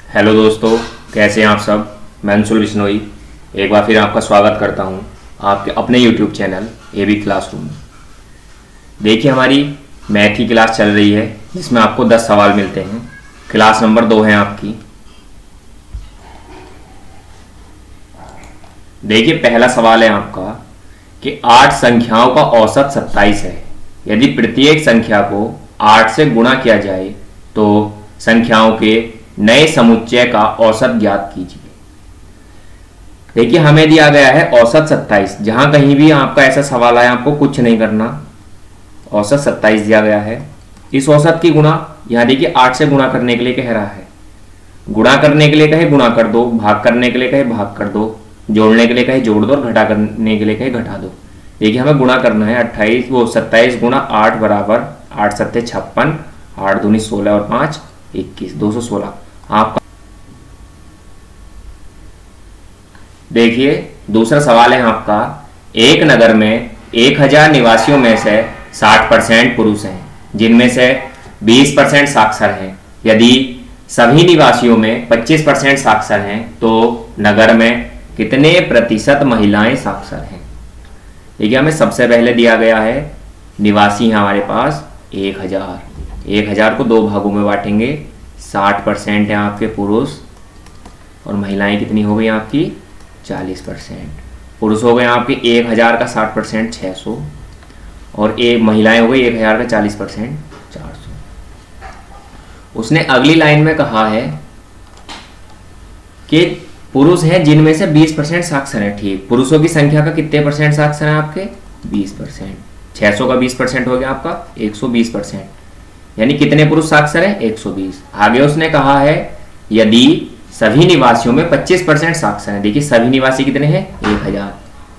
Hello दोस्तों, कैसे हैं आप सब। मैं अंशुल बिश्नोई एक बार फिर आपका स्वागत करता हूं आपके अपने यूट्यूब चैनल एबी क्लासरूम में। देखिए, हमारी मैथ की क्लास चल रही है जिसमें आपको 10 सवाल मिलते हैं। क्लास नंबर 2 है आपकी। देखिए, पहला सवाल है आपका कि 8 संख्याओं का औसत 27 है। यदि प्रत्येक संख्या को 8 से गुणा किया जाए तो संख्याओं के नए समुच्चय का औसत ज्ञात कीजिए। देखिए, हमें दिया गया है औसत 27। जहां कहीं भी आपका ऐसा सवाल आया आपको कुछ नहीं करना, औसत 27 दिया गया है। इस औसत की गुणा यहां देखिए 8 से गुणा करने के लिए कह रहा है। गुणा करने के लिए कहे गुणा कर दो, भाग करने के लिए कहे भाग कर दो, जोड़ने के लिए कहे जोड़ दो और घटा करने के लिए कहे घटा दो। देखिए, हमें गुणा करना है 27 गुणा 8 बराबर 8 सत्ते 56, 8 दूनी 16 और 5 21, 216 आपका। देखिए, दूसरा सवाल है आपका, एक नगर में 1000 निवासियों में से 60% पुरुष हैं जिनमें से 20% साक्षर हैं। यदि सभी निवासियों में 25% साक्षर हैं तो नगर में कितने प्रतिशत महिलाएं साक्षर हैं। देखिए, हमें सबसे पहले दिया गया है निवासी हैं हमारे पास 1000 को दो भागों में बांटेंगे। 60% है आपके पुरुष और महिलाएं कितनी हो गई आपकी 40%। पुरुष हो गए आपके 1000 का 60% 600 और महिलाएं हो गई 1000 का 40% 400। उसने अगली लाइन में कहा है कि पुरुष हैं जिनमें से 20% साक्षर है। ठीक, पुरुषों की संख्या का कितने परसेंट साक्षर है आपके 20%। 600 का 20% हो गया आपका 120%, यानी कितने पुरुष साक्षर है 120। आगे उसने कहा है यदि सभी निवासियों में 25% साक्षर है। देखिए, सभी निवासी कितने हैं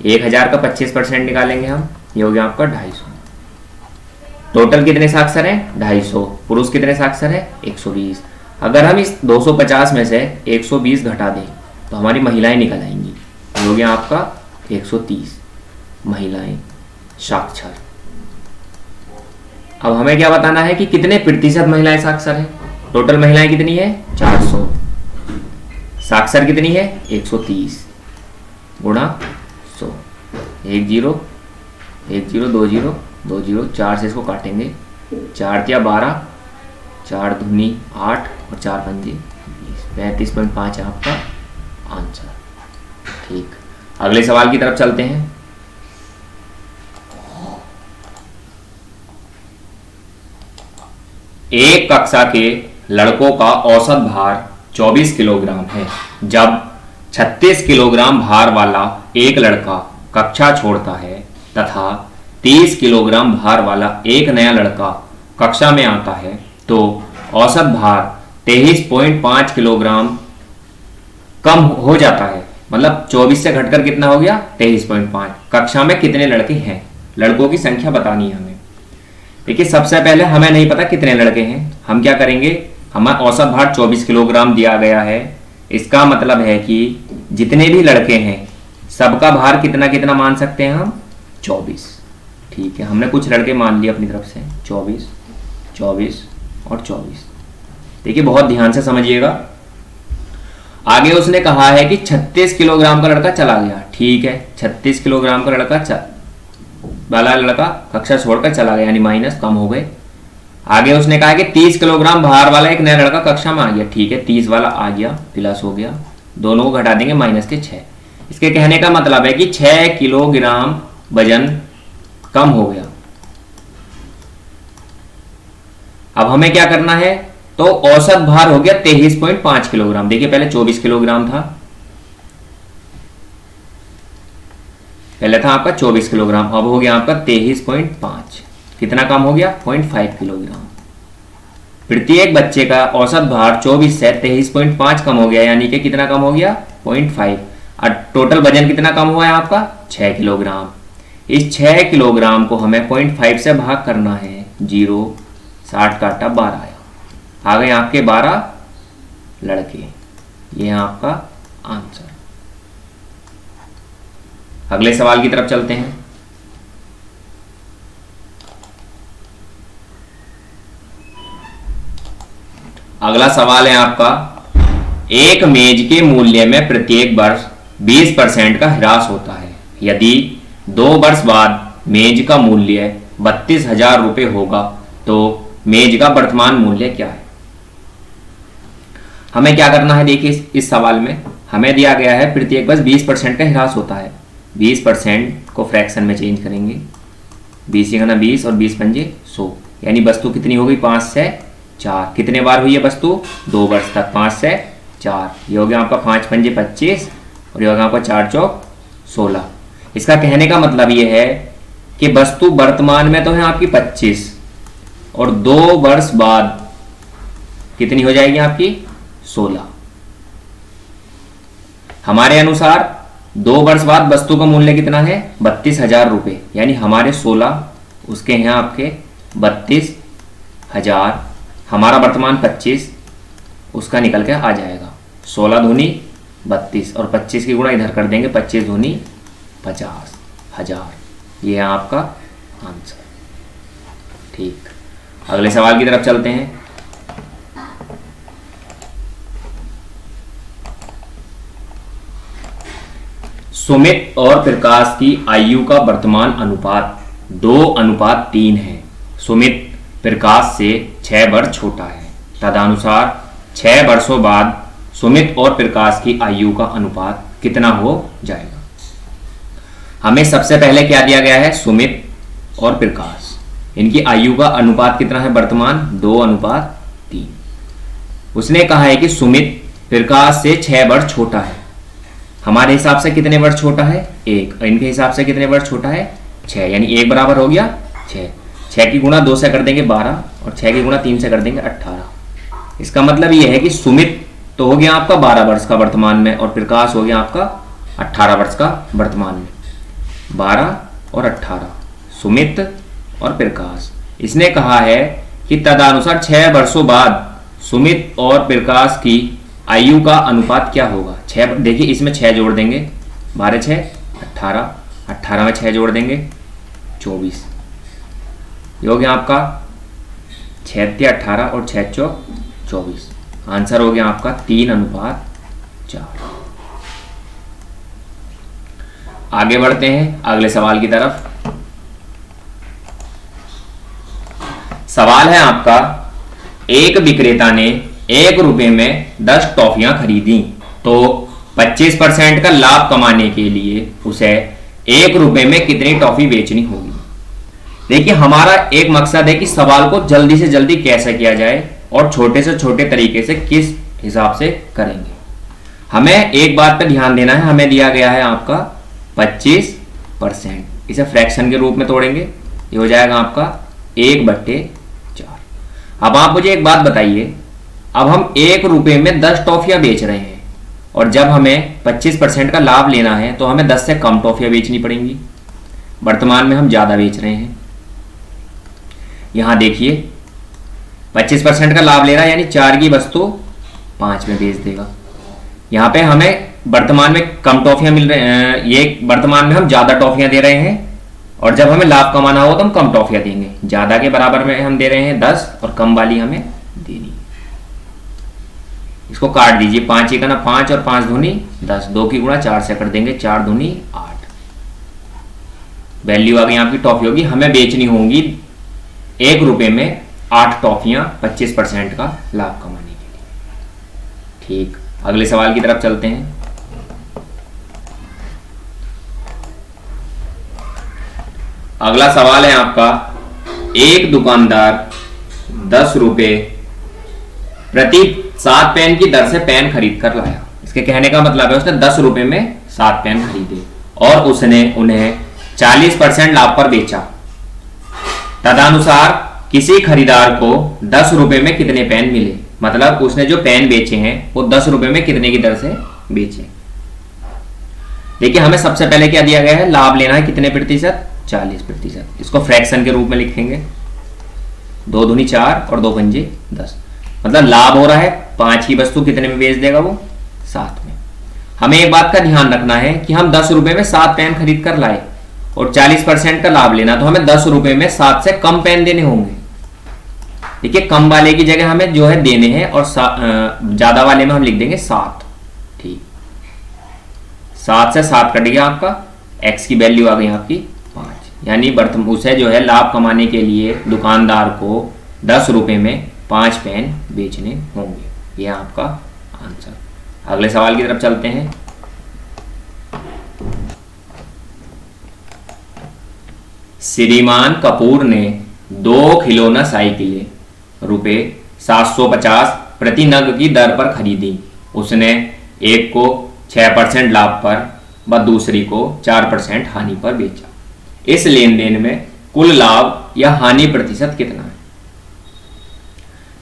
1000 का 25% निकालेंगे हम, ये हो गया आपका 250। टोटल कितने साक्षर हैं 250। पुरुष कितने साक्षर है 120। अगर हम इस 250 में से 120 घटा दें तो हमारी महिलाएं निकल आएंगी। ये हो गया आपका 130 महिलाएं साक्षर। अब हमें क्या बताना है कि कितने प्रतिशत महिलाएं साक्षर हैं। टोटल महिलाएं कितनी है 400, साक्षर कितनी है 130 गुणा 100। 1 0 1 0 2 0 2 0, 4 से इसको काटेंगे, 4 तिया 12, 4 दूनी 8 और 4 पंजे 20, 35.5 है आपका आंसर। ठीक, अगले सवाल की तरफ चलते हैं। एक कक्षा के लड़कों का औसत भार 24 किलोग्राम है। जब 36 किलोग्राम भार वाला एक लड़का कक्षा छोड़ता है तथा 30 किलोग्राम भार वाला एक नया लड़का कक्षा में आता है तो औसत भार 23.5 किलोग्राम कम हो जाता है। मतलब 24 से घटकर कितना हो गया 23.5। कक्षा में कितने लड़के हैं, लड़कों की संख्या बतानी है हमें। देखिए, सबसे पहले हमें नहीं पता कितने लड़के हैं। हम क्या करेंगे, हमें औसत भार 24 किलोग्राम दिया गया है। इसका मतलब है कि जितने भी लड़के हैं सबका भार कितना कितना मान सकते हैं हम 24। ठीक है, हमने कुछ लड़के मान लिए अपनी तरफ से 24, 24 और 24। देखिए, बहुत ध्यान से समझिएगा। आगे उसने कहा है कि 36 किलोग्राम का लड़का चला गया। ठीक है, 36 किलोग्राम का लड़का कक्षा छोड़कर चला गया, यानी माइनस कम हो गए। आगे उसने कहा कि 30 किलोग्राम भार वाला एक नया लड़का कक्षा में आ गया। ठीक है, 30 वाला आ गया प्लस हो गया, दोनों को घटा देंगे माइनस के 6। इसके कहने का मतलब है कि 6 किलोग्राम वजन कम हो गया। अब हमें क्या करना है, तो औसत भार हो गया 23.5 किलोग्राम। देखिए, पहले 24 किलोग्राम था, पहले था आपका 24 किलोग्राम, अब हो गया आपका 23.5। कितना कम हो गया 0.5 किलोग्राम। प्रत्येक बच्चे का औसत भार 24 से 23.5 कम हो गया, यानी कि कितना कम हो गया 0.5। और टोटल वजन कितना कम हुआ है आपका 6 किलोग्राम। इस 6 किलोग्राम को हमें 0.5 से भाग करना है। 0 60 काटा 12 आया, आ गए आपके 12 लड़के। ये है आपका आंसर। अगले सवाल की तरफ चलते हैं। अगला सवाल है आपका एक मेज के मूल्य में प्रत्येक वर्ष 20% का ह्रास होता है। यदि 2 वर्ष बाद मेज का मूल्य 32,000 रुपये होगा तो मेज का वर्तमान मूल्य क्या है? हमें क्या करना है, देखिए इस सवाल में हमें दिया गया है प्रत्येक वर्ष 20% का ह्रास होता है। 20% को फ्रैक्शन में चेंज करेंगे, 20 गुना 20 और 20 पंजे 100, यानी वस्तु कितनी हो गई 5 से 4। कितने बार हुई है वस्तु? 2 वर्ष तक, 5 से 4। ये हो गया आपका 5 पंजे 25 और ये हो गया आपका 4 चौक 16। इसका कहने का मतलब ये है कि वस्तु वर्तमान में तो है आपकी 25 और 2 वर्ष बाद कितनी हो जाएगी आपकी 16। हमारे अनुसार 2 वर्ष बाद वस्तु का मूल्य कितना है 32,000 रुपये, यानी हमारे 16 उसके हैं आपके 32,000, हमारा वर्तमान 25 उसका निकल के आ जाएगा। 16 दूनी 32 और 25 की गुणा इधर कर देंगे, 25 दूनी 50,000। ये है आपका आंसर। ठीक, अगले सवाल की तरफ चलते हैं। सुमित और प्रकाश की आयु का वर्तमान अनुपात 2:3 है। सुमित प्रकाश से 6 वर्ष छोटा है, तदनुसार 6 वर्षों बाद सुमित और प्रकाश की आयु का अनुपात कितना हो जाएगा? हमें सबसे पहले क्या दिया गया है, सुमित और प्रकाश, इनकी आयु का अनुपात कितना है वर्तमान 2:3। उसने कहा है कि सुमित प्रकाश से 6 वर्ष छोटा है। हमारे हिसाब से कितने वर्ष छोटा है 1, और इनके हिसाब से कितने वर्ष छोटा है 6, यानी 1 बराबर हो गया 6। 6 की गुणा 2 से कर देंगे 12 और 6 की गुणा 3 से कर देंगे 18। इसका मतलब यह है कि सुमित तो हो गया आपका 12 वर्ष का वर्तमान में और प्रकाश हो गया आपका 18 वर्ष का वर्तमान में। 12 और 18 सुमित और प्रकाश। इसने कहा है कि तदनुसार 6 वर्षों बाद सुमित और प्रकाश की आयु का अनुपात क्या होगा। 6, देखिए इसमें 6 जोड़ देंगे, 12 6 18, 18 में 6 जोड़ देंगे 24। ये हो गया आपका 6 18 और 6 चौक 24। आंसर हो गया आपका 3:4। आगे बढ़ते हैं अगले सवाल की तरफ। सवाल है आपका, एक विक्रेता ने 1 रुपए में 10 टॉफियां खरीदी तो 25% का लाभ कमाने के लिए उसे 1 रुपए में कितनी टॉफी बेचनी होगी। देखिए हमारा एक मकसद है कि सवाल को जल्दी से जल्दी कैसे किया जाए और छोटे से छोटे तरीके से किस हिसाब से करेंगे। हमें एक बात पर ध्यान देना है, हमें दिया गया है आपका 25%, इसे फ्रैक्शन के रूप में तोड़ेंगे, ये हो जाएगा आपका 1/4। अब आप मुझे एक बात बताइए, अब हम 1 रुपए में 10 टॉफियां बेच रहे हैं और जब हमें 25% का लाभ लेना है तो हमें 10 से कम टॉफियां बेचनी पड़ेंगी। वर्तमान में हम ज्यादा बेच रहे हैं। यहां देखिए 25% का लाभ ले रहा है, यानी 4 की वस्तु 5 में बेच देगा। यहाँ पे हमें वर्तमान में कम टॉफियां मिल रहे हैं, ये वर्तमान में हम ज्यादा टॉफियां दे रहे हैं और जब हमें लाभ कमाना हो तो हम कम टॉफियां देंगे। ज्यादा के बराबर में हम दे रहे हैं 10 और कम वाली हमें देनी। इसको काट दीजिए, 5 1 5 और 5 दूनी 10, 2 की गुणा 4 से कर देंगे, 4 दूनी 8। वैल्यू आ गई आपकी टॉफी होगी, हमें बेचनी होंगी 1 रुपए में 8 टॉफियां 25% का लाभ कमाने के लिए। ठीक, अगले सवाल की तरफ चलते हैं। अगला सवाल है आपका, एक दुकानदार 10 रुपए प्रति 7 पेन की दर से पेन खरीद कर लाया। इसके कहने का मतलब है उसने 10 रुपए में 7 पेन खरीदे और उसने उन्हें 40% लाभ पर बेचा। तदनुसार किसी खरीदार को 10 रुपए में कितने पेन मिले, मतलब उसने जो पेन बेचे हैं वो 10 रुपए में कितने की दर से बेचे। देखिए हमें सबसे पहले क्या दिया गया है, लाभ लेना है कितने प्रतिशत, 40%। इसको फ्रैक्शन के रूप में लिखेंगे, 2 दूनी 4 और 2 पंजे 10, मतलब लाभ हो रहा है 5 की वस्तु कितने में बेच देगा वो 7 में। हमें एक बात का ध्यान रखना है कि हम 10 रुपए में 7 पेन खरीद कर लाए और 40% का लाभ लेना, तो हमें 10 रुपए में 7 से कम पेन देने होंगे। देखिए कम वाले की जगह हमें जो है देने हैं और ज्यादा वाले में हम लिख देंगे 7। ठीक, 7 से 7 कट गया आपका, x की वैल्यू आ गई आपकी 5। यानी उसे जो है लाभ कमाने के लिए दुकानदार को 10 रुपए में 5 पेन बेचने होंगे। यह आपका आंसर। अगले सवाल की तरफ चलते हैं। श्रीमान कपूर ने 2 खिलौना साइकिलें रुपए 750 प्रति नग की दर पर खरीदी। उसने एक को 6% लाभ पर व दूसरी को 4% हानि पर बेचा। इस लेन देन में कुल लाभ या हानि प्रतिशत कितना है?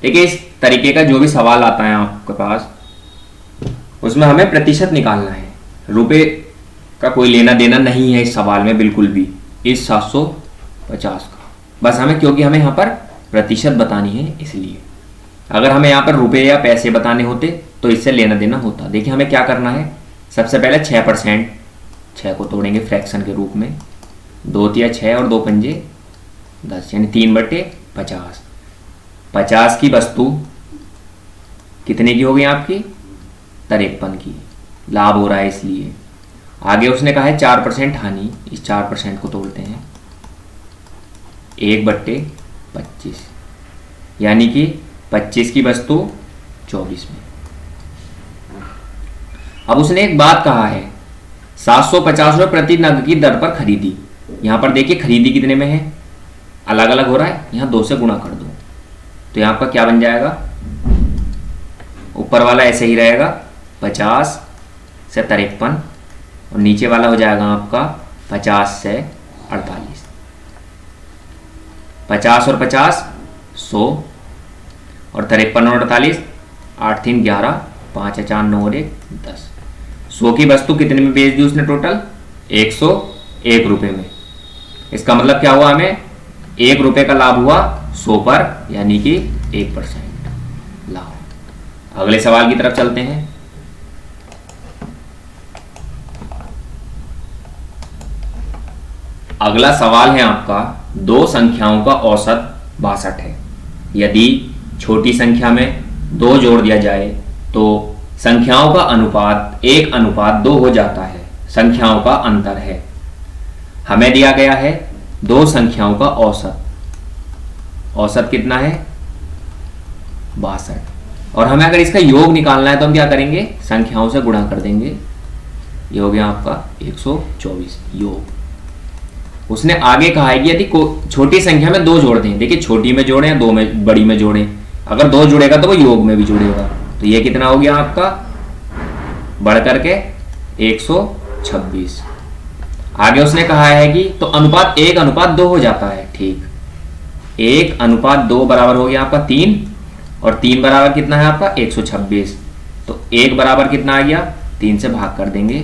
देखिए इस तरीके का जो भी सवाल आता है आपके पास, उसमें हमें प्रतिशत निकालना है। रुपए का कोई लेना देना नहीं है इस सवाल में बिल्कुल भी, इस 750 का। बस हमें, क्योंकि हमें यहाँ पर प्रतिशत बतानी है इसलिए। अगर हमें यहाँ पर रुपए या पैसे बताने होते तो इससे लेना देना होता। देखिए हमें क्या करना है, सबसे पहले 6%, 6 को तोड़ेंगे फ्रैक्शन के रूप में, 2 तिया 6 और 2 पंजे 10, यानी 3/50। 50 की वस्तु कितने की हो गई आपकी? 53 की। लाभ हो रहा है इसलिए। आगे उसने कहा है 4% हानि, इस 4% को तोड़ते हैं, 1/25, यानी कि 25 की वस्तु 24 में। अब उसने एक बात कहा है, 750 रुपये प्रति नग की दर पर खरीदी। यहां पर देखिए खरीदी कितने में है, अलग अलग हो रहा है, यहां 2 से गुणा कर दो तो यहां आपका क्या बन जाएगा, ऊपर वाला ऐसे ही रहेगा 50 से 53 और नीचे वाला हो जाएगा आपका 50 से 48। 50 और 50 100 और 53 और 48 8 3 11 5 4 9 और 1 10। 100 की वस्तु कितने में बेच दी उसने? टोटल 101 रुपये में। इसका मतलब क्या हुआ, हमें 1 रुपये का लाभ हुआ 100 पर, यानी कि 1% लाभ। अगले सवाल की तरफ चलते हैं। अगला सवाल है आपका, 2 संख्याओं का औसत 62 है। यदि छोटी संख्या में 2 जोड़ दिया जाए तो संख्याओं का अनुपात 1:2 हो जाता है। संख्याओं का अंतर है। हमें दिया गया है 2 संख्याओं का औसत। औसत कितना है? 62। और हमें अगर इसका योग निकालना है तो हम क्या करेंगे, संख्याओं से गुणा कर देंगे। ये हो गया आपका 124 योग। उसने आगे कहा है कि यदि छोटी संख्या में 2 जोड़ दें, देखिए छोटी में जोड़ें या 2 में, बड़ी में जोड़ें, अगर 2 जुड़ेगा तो वो योग में भी जुड़ेगा। तो ये कितना हो गया आपका, बढ़ करके 126। आगे उसने कहा है कि तो अनुपात 1:2 हो जाता है। ठीक, 1:2 बराबर हो गया आपका 3 और 3 बराबर कितना है आपका 126। तो 1 बराबर कितना आ गया, 3 से भाग कर देंगे,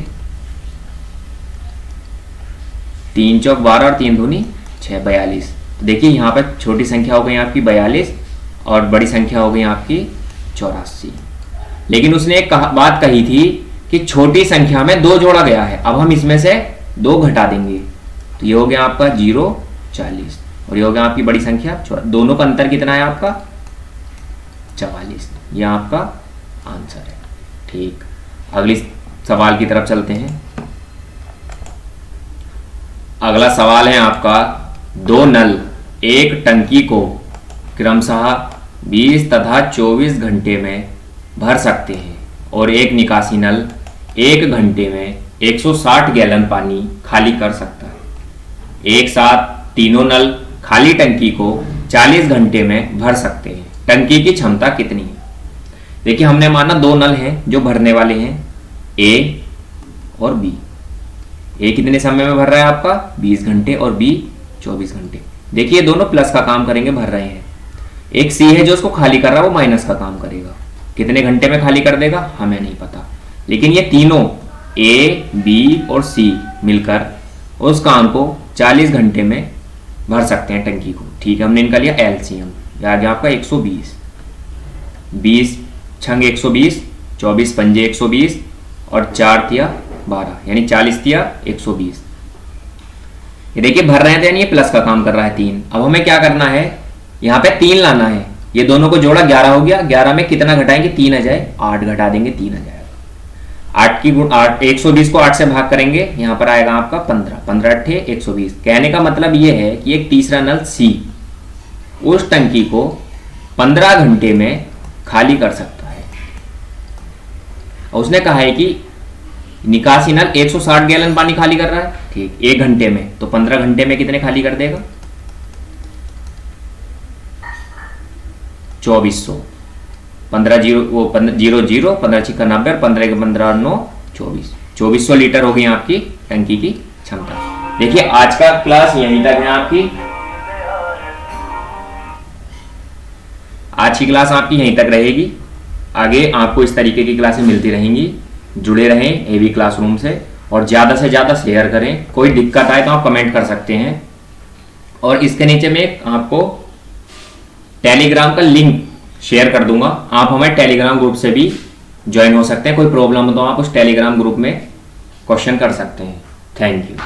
3 चौक 12 और 3 दूनी 6, 42। तो देखिए यहाँ पर छोटी संख्या हो गई आपकी 42 और बड़ी संख्या हो गई आपकी 84। लेकिन उसने एक बात कही थी कि छोटी संख्या में 2 जोड़ा गया है, अब हम इसमें से 2 घटा देंगे तो ये हो गया आपका 0 40 और ये हो गया आपकी बड़ी संख्या। दोनों का अंतर कितना है आपका 44। यह आपका आंसर है। ठीक, अगली सवाल की तरफ चलते हैं। अगला सवाल है आपका, 2 नल एक टंकी को क्रमशः 20 तथा 24 घंटे में भर सकते हैं और एक निकासी नल 1 घंटे में 160 गैलन पानी खाली कर सकता है। एक साथ तीनों नल खाली टंकी को 40 घंटे में भर सकते हैं। टंकी की क्षमता कितनी है? देखिए हमने माना 2 नल हैं जो भरने वाले हैं, ए और बी। ए कितने समय में भर रहा है आपका 20 घंटे और बी 24 घंटे। देखिए दोनों प्लस का काम करेंगे, भर रहे हैं। एक सी है जो उसको खाली कर रहा है, वो माइनस का काम करेगा। कितने घंटे में खाली कर देगा हमें नहीं पता, लेकिन ये तीनों ए बी और सी मिलकर उस काम को 40 घंटे में भर सकते हैं टंकी को। ठीक है, हमने इनका लिया एलसीएम, आ गया आपका 120। 20 छंग 120, 24 पंजे 120 और 4 तिया 12, यानी 40 तिया 120। ये देखिए भर रहे थे, यानी ये प्लस का काम कर रहा है 3। अब हमें क्या करना है, यहाँ पे 3 लाना है ये दोनों को जोड़ा 11 हो गया, 11 में कितना घटाएंगे, 3 आ जाए, 8 घटा देंगे, 3 आ जाएगा। 8 की गुण 8, 120 को 8 से भाग करेंगे, यहां पर आएगा आपका 15, 15 अट्ठे 120। कहने का मतलब ये है कि एक तीसरा नल सी उस टंकी को 15 घंटे में खाली कर सकता है। और उसने कहा है कि निकासी नल 160 गैलन पानी खाली कर रहा है, ठीक, 1 घंटे में, तो 15 घंटे में कितने खाली कर देगा, 2400। 15 जीरो वो 00, 15 छिक्का 90 और 15 के 15 9 24, 2400 लीटर हो गई आपकी टंकी की क्षमता। देखिए आज का क्लास यहीं तक है आपकी, आज की क्लास आपकी यहीं तक रहेगी। आगे आपको इस तरीके की क्लासें मिलती रहेंगी। जुड़े रहें एवी क्लासरूम से और ज़्यादा से ज़्यादा शेयर करें। कोई दिक्कत आए तो आप कमेंट कर सकते हैं। और इसके नीचे में आपको टेलीग्राम का लिंक शेयर कर दूंगा, आप हमारे टेलीग्राम ग्रुप से भी ज्वाइन हो सकते हैं। कोई प्रॉब्लम हो तो आप उस टेलीग्राम ग्रुप में क्वेश्चन कर सकते हैं। Thank you.